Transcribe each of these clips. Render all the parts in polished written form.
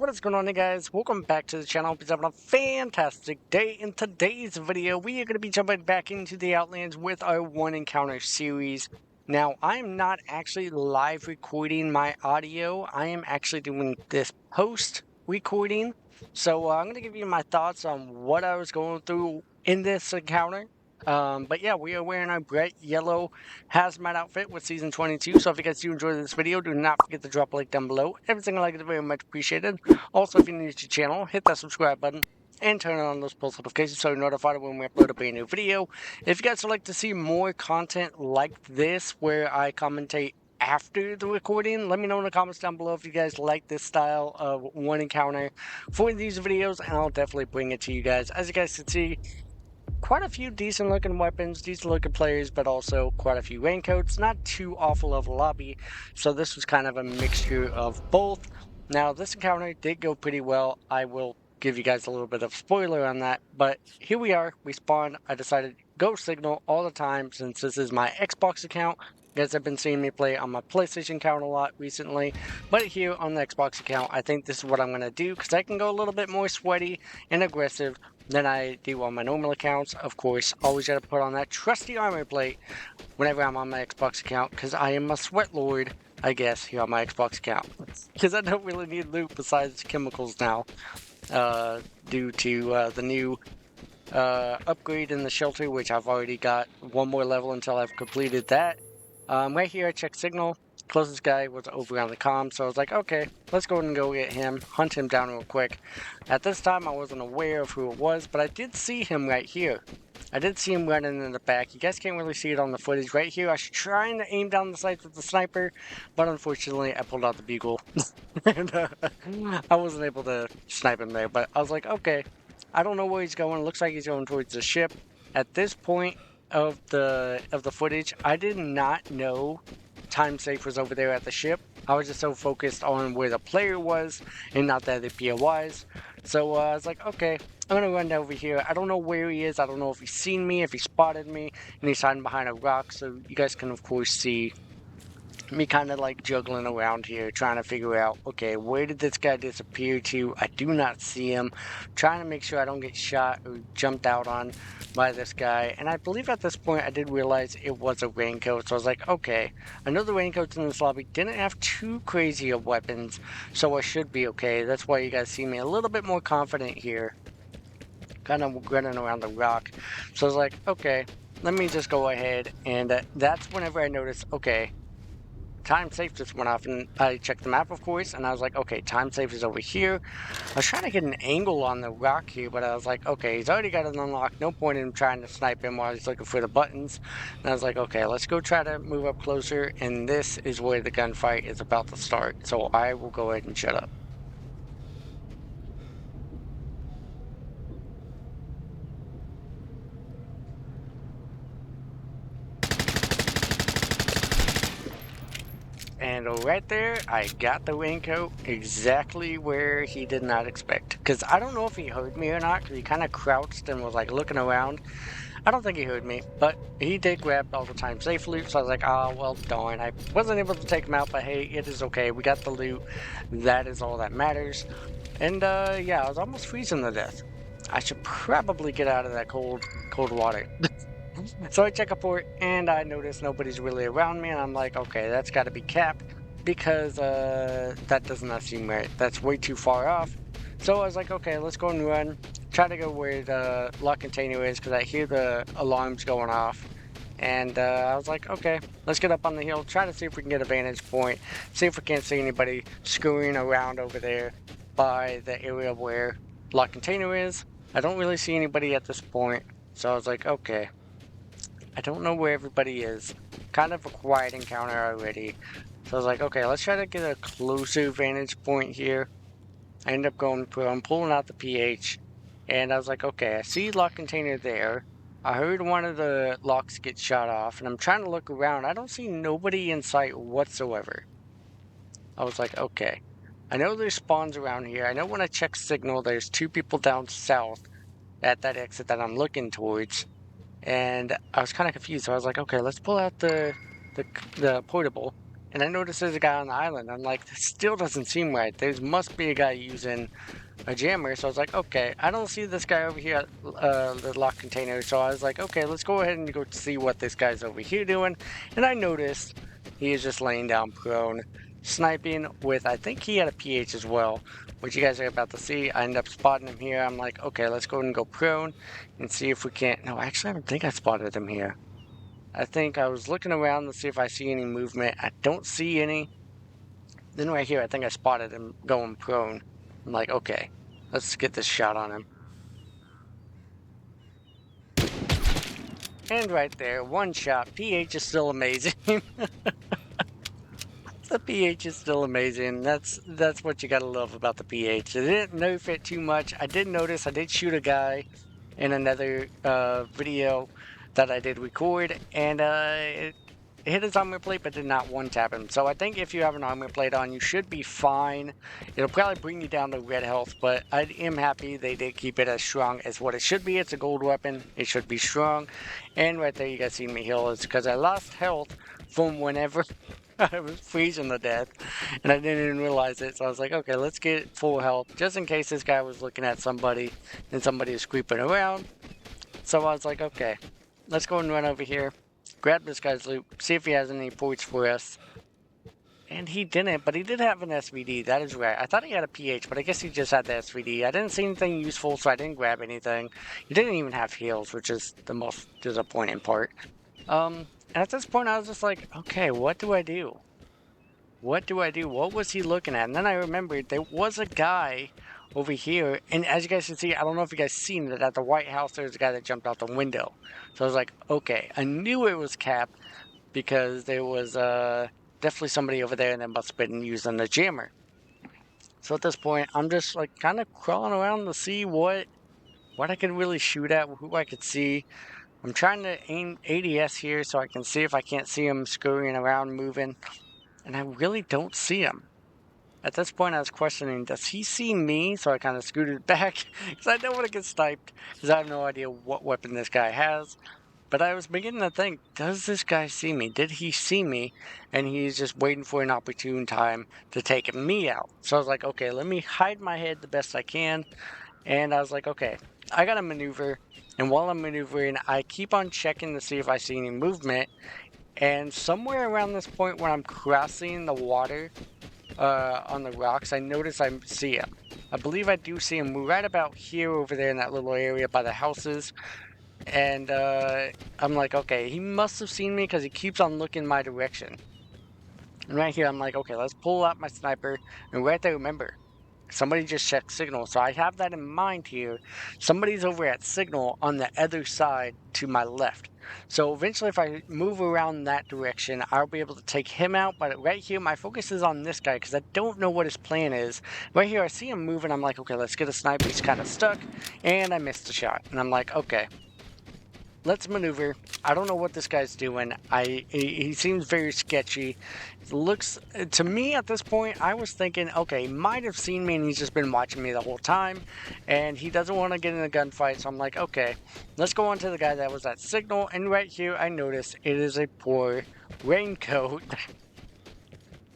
What is going on, hey guys? Welcome back to the channel. Hope you're having a fantastic day. In today's video, we are going to be jumping back into the Outlands with our One Encounter series. Now, I am not actually live recording my audio. I am actually doing this post-recording. So I'm going to give you my thoughts on what I was going through in this encounter. But yeah, we are wearing our bright yellow hazmat outfit with season 22. So if you guys do enjoy this video, do not forget to drop a like down below. Everything I like is very much appreciated. Also, if you're new to the channel, hit that subscribe button and turn on those post notifications so you're notified when we upload a brand new video. If you guys would like to see more content like this where I commentate after the recording, let me know in the comments down below if you guys like this style of one encounter for these videos, and I'll definitely bring it to you guys. As you guys can see, quite a few decent looking weapons, decent looking players, but also quite a few raincoats. Not too awful of a lobby, so this was kind of a mixture of both. Now, this encounter did go pretty well. I will give you guys a little bit of spoiler on that, but here we are. We spawned. I decided to go Signal all the time since this is my Xbox account. You guys have been seeing me play on my PlayStation account a lot recently, but here on the Xbox account, I think this is what I'm going to do because I can go a little bit more sweaty and aggressive than I do on my normal accounts. Of course, always got to put on that trusty armor plate whenever I'm on my Xbox account, because I am a sweat lord, I guess, here on my Xbox account. Because I don't really need loot besides chemicals now, due to the new upgrade in the shelter, which I've already got one more level until I've completed that. Right here, I checked Signal. Closest guy was over on the comm, so I was like, okay, let's go and go get him, hunt him down real quick. At this time, I wasn't aware of who it was, but I did see him right here. I did see him running in the back. You guys can't really see it on the footage right here. I was trying to aim down the sights with the sniper, but unfortunately, I pulled out the Bugle. And I wasn't able to snipe him there, but I was like, okay, I don't know where he's going. Looks like he's going towards the ship. At this point of the footage, I did not know time safe was over there at the ship. I was just so focused on where the player was and not the other POIs. So I was like, okay, I'm gonna run over here. I don't know where he is. I don't know if he's seen me, if he spotted me, and he's hiding behind a rock. So you guys can of course see me kind of like juggling around here, trying to figure out, okay, where did this guy disappear to? I do not see him. Trying to make sure I don't get shot or jumped out on by this guy. And I believe at this point I did realize it was a raincoat. So I was like, okay, I know the raincoats in this lobby didn't have too crazy of weapons, so I should be okay. That's why you guys see me a little bit more confident here, kind of running around the rock. So I was like, okay, let me just go ahead. And that's whenever I noticed, okay, time safe just went off, and I checked the map, of course, and I was like, okay, time safe is over here. I was trying to get an angle on the rock here, but I was like, okay, he's already got it unlocked. No point in trying to snipe him while he's looking for the buttons. And I was like, okay, let's go try to move up closer, and this is where the gunfight is about to start. So I will go ahead and shut up. And right there, I got the raincoat exactly where he did not expect. Because I don't know if he heard me or not, because he kind of crouched and was like looking around. I don't think he heard me, but he did grab all the time safe loot, so I was like, oh, well, darn. I wasn't able to take him out, but hey, it is okay. We got the loot. That is all that matters. And yeah, I was almost freezing to death. I should probably get out of that cold water. So I check a port, and I notice nobody's really around me, and I'm like, okay, that's got to be Cap, because that does not seem right. That's way too far off. So I was like, okay, let's go and run. Try to go where the lock container is, because I hear the alarms going off. And I was like, okay, let's get up on the hill, try to see if we can get a vantage point, see if we can't see anybody scurrying around over there by the area where lock container is. I don't really see anybody at this point, so I was like, okay, I don't know where everybody is. Kind of a quiet encounter already. So I was like, okay, let's try to get a closer vantage point here. I end up going through, I'm pulling out the PH, and I was like, okay, I see lock container there. I heard one of the locks get shot off, and I'm trying to look around. I don't see nobody in sight whatsoever. I was like, okay. I know there's spawns around here. I know when I check signal, there's two people down south at that exit that I'm looking towards. And I was kind of confused, so I was like, okay, let's pull out the portable and I noticed there's a guy on the island. I'm like, this still doesn't seem right. There must be a guy using a jammer. So I was like, okay, I don't see this guy over here at the lock container. So I was like, okay, let's go ahead and go see what this guy's over here doing. And I noticed he is just laying down prone, sniping with, I think he had a PH as well, which you guys are about to see. I end up spotting him here. I'm like, okay, let's go ahead and go prone and see if we can't. No, actually, I don't think I spotted him here. I think I was looking around to see if I see any movement. I don't see any. Then right here, I think I spotted him going prone. I'm like, okay, let's get this shot on him. And right there, one shot. PH is still amazing. The PH is still amazing. That's what you gotta love about the PH. It didn't nerf it too much. I did notice I did shoot a guy in another video that I did record, and it hit his armor plate but did not one-tap him. So I think if you have an armor plate on, you should be fine. It'll probably bring you down to red health, but I am happy they did keep it as strong as what it should be. It's a gold weapon. It should be strong. And right there you guys see me heal. It's because I lost health from whenever I was freezing to death, and I didn't even realize it. So I was like, okay, let's get full health, just in case this guy was looking at somebody and somebody is creeping around. So I was like, okay, let's go and run over here, grab this guy's loot, see if he has any points for us. And he didn't, but he did have an SVD, that is right. I thought he had a PH, but I guess he just had the SVD. I didn't see anything useful, so I didn't grab anything. He didn't even have heals, which is the most disappointing part. And at this point, I was just like, okay, what do I do? What do I do? What was he looking at? And then I remembered there was a guy over here. And as you guys can see, I don't know if you guys seen it, at the White House, there's a guy that jumped out the window. So I was like, okay, I knew it was Cap because there was definitely somebody over there and they must have been using the jammer. So at this point, I'm just like kind of crawling around to see what I could really shoot at, who I could see. I'm trying to aim ADS here so I can see if I can't see him scurrying around, moving. And I really don't see him. At this point, I was questioning, does he see me? So I kind of scooted back, because I don't want to get sniped, because I have no idea what weapon this guy has. But I was beginning to think, does this guy see me? Did he see me? And he's just waiting for an opportune time to take me out. So I was like, okay, let me hide my head the best I can. And I was like, okay, I gotta maneuver. And while I'm maneuvering, I keep on checking to see if I see any movement. And somewhere around this point when I'm crossing the water on the rocks, I notice I see him. I believe I do see him right about here over there in that little area by the houses. And I'm like, okay, he must have seen me because he keeps on looking my direction. And right here, I'm like, okay, let's pull out my sniper. And right there, remember, somebody just checked signal. So I have that in mind here. Somebody's over at signal on the other side to my left. So eventually if I move around that direction, I'll be able to take him out. But right here, my focus is on this guy because I don't know what his plan is. Right here, I see him moving. I'm like, okay, let's get a sniper. He's kind of stuck. And I missed the shot. And I'm like, okay, let's maneuver. I don't know what this guy's doing. He seems very sketchy. It looks to me at this point, I was thinking, okay, he might have seen me and he's just been watching me the whole time, and he doesn't want to get in a gunfight. So I'm like, okay, let's go on to the guy that was at signal. And right here, I notice it is a poor raincoat.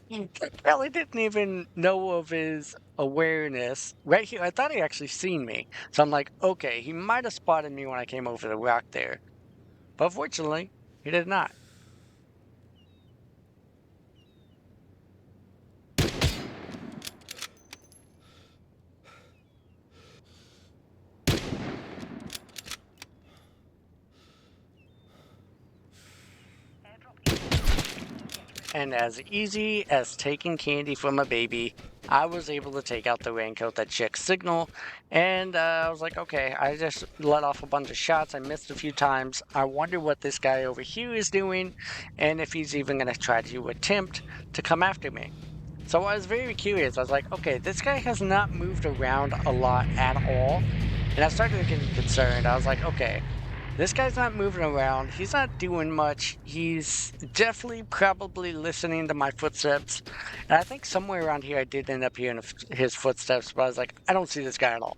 He really didn't even know of his awareness. Right here, I thought he actually seen me. So I'm like, okay, he might have spotted me when I came over the rock there. But fortunately, he did not. And as easy as taking candy from a baby, I was able to take out the raincoat that checked signal. And I was like, okay, I just let off a bunch of shots. I missed a few times. I wonder what this guy over here is doing, and if he's even going to try to attempt to come after me. So I was very curious. I was like, okay, this guy has not moved around a lot at all. And I started getting concerned. I was like, okay, this guy's not moving around. He's not doing much. He's definitely probably listening to my footsteps. And I think somewhere around here I did end up hearing his footsteps, but I was like, I don't see this guy at all.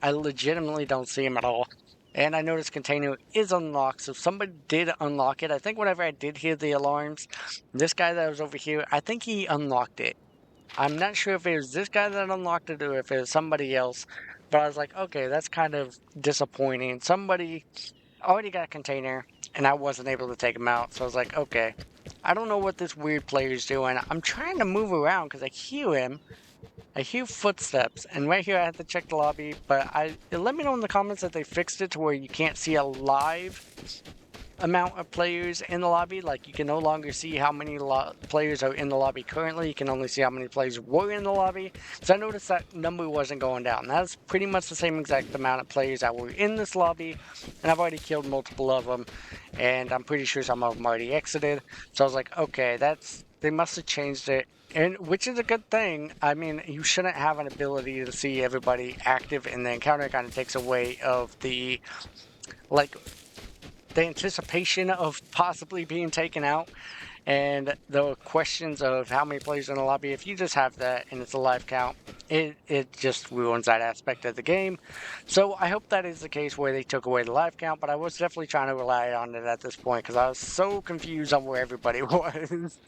I legitimately don't see him at all. And I noticed container is unlocked, so somebody did unlock it. I think whenever I did hear the alarms, this guy that was over here, I think he unlocked it. I'm not sure if it was this guy that unlocked it or if it was somebody else, but I was like, okay, that's kind of disappointing. Somebody already got a container, and I wasn't able to take him out, so I was like, okay, I don't know what this weird player's doing. I'm trying to move around because I hear him. I hear footsteps, and right here I have to check the lobby, but let me know in the comments that they fixed it to where you can't see a live amount of players in the lobby. Like, you can no longer see how many players are in the lobby currently. You can only see how many players were in the lobby. So I noticed that number wasn't going down. That's pretty much the same exact amount of players that were in this lobby, and I've already killed multiple of them, and I'm pretty sure some of them already exited. So I was like, okay, they must have changed it. And which is a good thing. I mean, you shouldn't have an ability to see everybody active in the encounter. It kind of takes away of the, like, the anticipation of possibly being taken out and the questions of how many players in the lobby. If you just have that and it's a live count, it just ruins that aspect of the game. So I hope that is the case where they took away the live count, but I was definitely trying to rely on it at this point because I was so confused on where everybody was.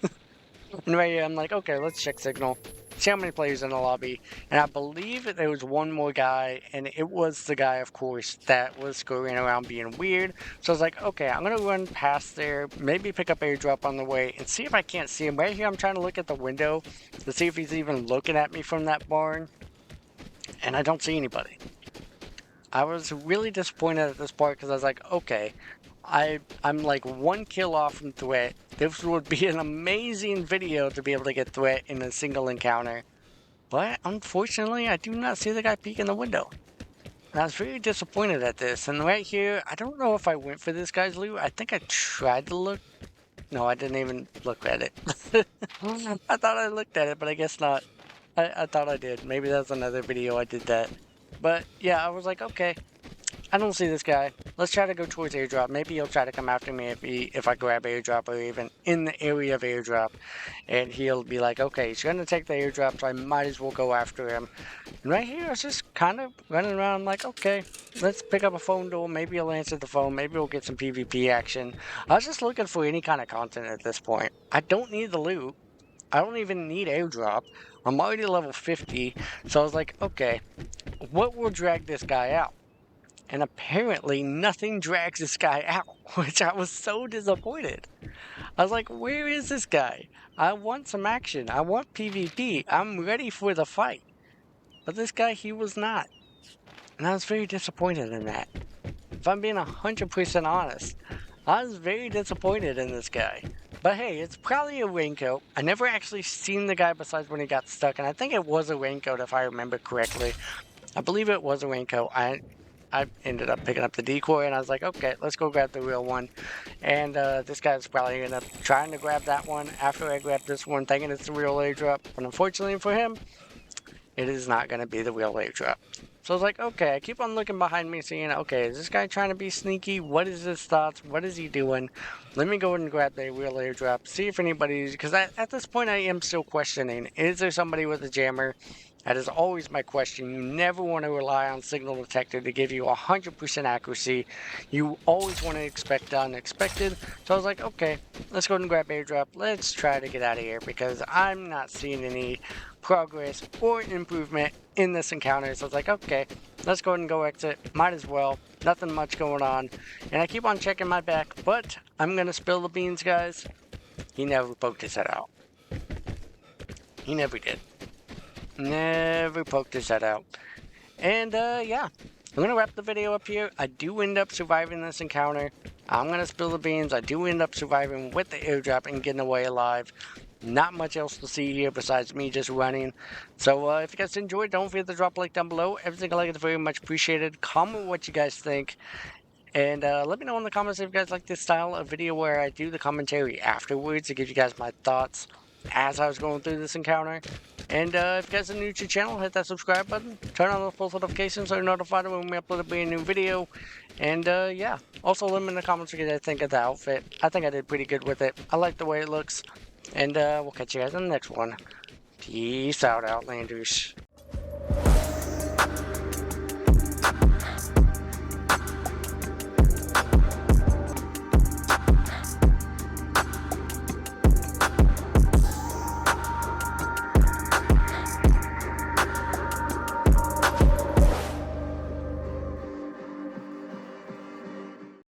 And right here, I'm like, okay, let's check signal, see how many players in the lobby. And I believe that there was one more guy, and it was the guy, of course, that was scurrying around being weird. So I was like, okay, I'm going to run past there, maybe pick up airdrop on the way, and see if I can't see him. Right here, I'm trying to look at the window to see if he's even looking at me from that barn, and I don't see anybody. I was really disappointed at this part because I was like, okay, I'm like 1 kill off from threat. This would be an amazing video to be able to get threat in a single encounter. But unfortunately, I do not see the guy peeking the window. And I was very disappointed at this. And right here, I don't know if I went for this guy's loot. I think I tried to look. No, I didn't even look at it. I thought I looked at it, but I guess not. I thought I did. Maybe that's another video I did that. But yeah, I was like, okay, I don't see this guy. Let's try to go towards airdrop. Maybe he'll try to come after me if I grab airdrop or even in the area of airdrop. And he'll be like, okay, he's going to take the airdrop, so I might as well go after him. And right here, I was just kind of running around like, okay, let's pick up a phone door. Maybe he'll answer the phone. Maybe we'll get some PvP action. I was just looking for any kind of content at this point. I don't need the loot. I don't even need airdrop. I'm already level 50. So I was like, okay, what will drag this guy out? And apparently nothing drags this guy out, which I was so disappointed. I was like, where is this guy? I want some action. I want PvP. I'm ready for the fight. But this guy, he was not. And I was very disappointed in that. If I'm being 100% honest, I was very disappointed in this guy. But hey, it's probably a raincoat. I never actually seen the guy besides when he got stuck, and I think it was a raincoat if I remember correctly. I believe it was a raincoat. I ended up picking up the decoy, and I was like, okay, let's go grab the real one. And this guy's probably going to end up trying to grab that one after I grab this one, thinking it's the real airdrop. But unfortunately for him, it is not going to be the real airdrop. So I was like, okay, I keep on looking behind me, seeing, okay, is this guy trying to be sneaky? What is his thoughts? What is he doing? Let me go and grab the real airdrop, see if anybody, because at this point I am still questioning, is there somebody with a jammer? That is always my question. You never want to rely on signal detector to give you 100% accuracy. You always want to expect the unexpected. So I was like, okay, let's go and grab airdrop. Let's try to get out of here because I'm not seeing any progress or improvement in this encounter. So I was like, okay, let's go ahead and go exit. Might as well. Nothing much going on. And I keep on checking my back, but I'm going to spill the beans, guys. He never poked his head out. He never did. Never poked his head out. And yeah, I'm going to wrap the video up here. I do end up surviving this encounter. I'm going to spill the beans. I do end up surviving with the airdrop and getting away alive. Not much else to see here besides me just running. So if you guys enjoyed, don't forget to drop a like down below. Everything I like is very much appreciated. Comment what you guys think. And let me know in the comments if you guys like this style of video where I do the commentary afterwards to give you guys my thoughts as I was going through this encounter. And if you guys are new to the channel, hit that subscribe button. Turn on those post notifications so you're notified when we upload a brand new video. And yeah, also let me in the comments what you guys think of the outfit. I think I did pretty good with it. I like the way it looks. And we'll catch you guys in the next one. Peace out, Outlanders.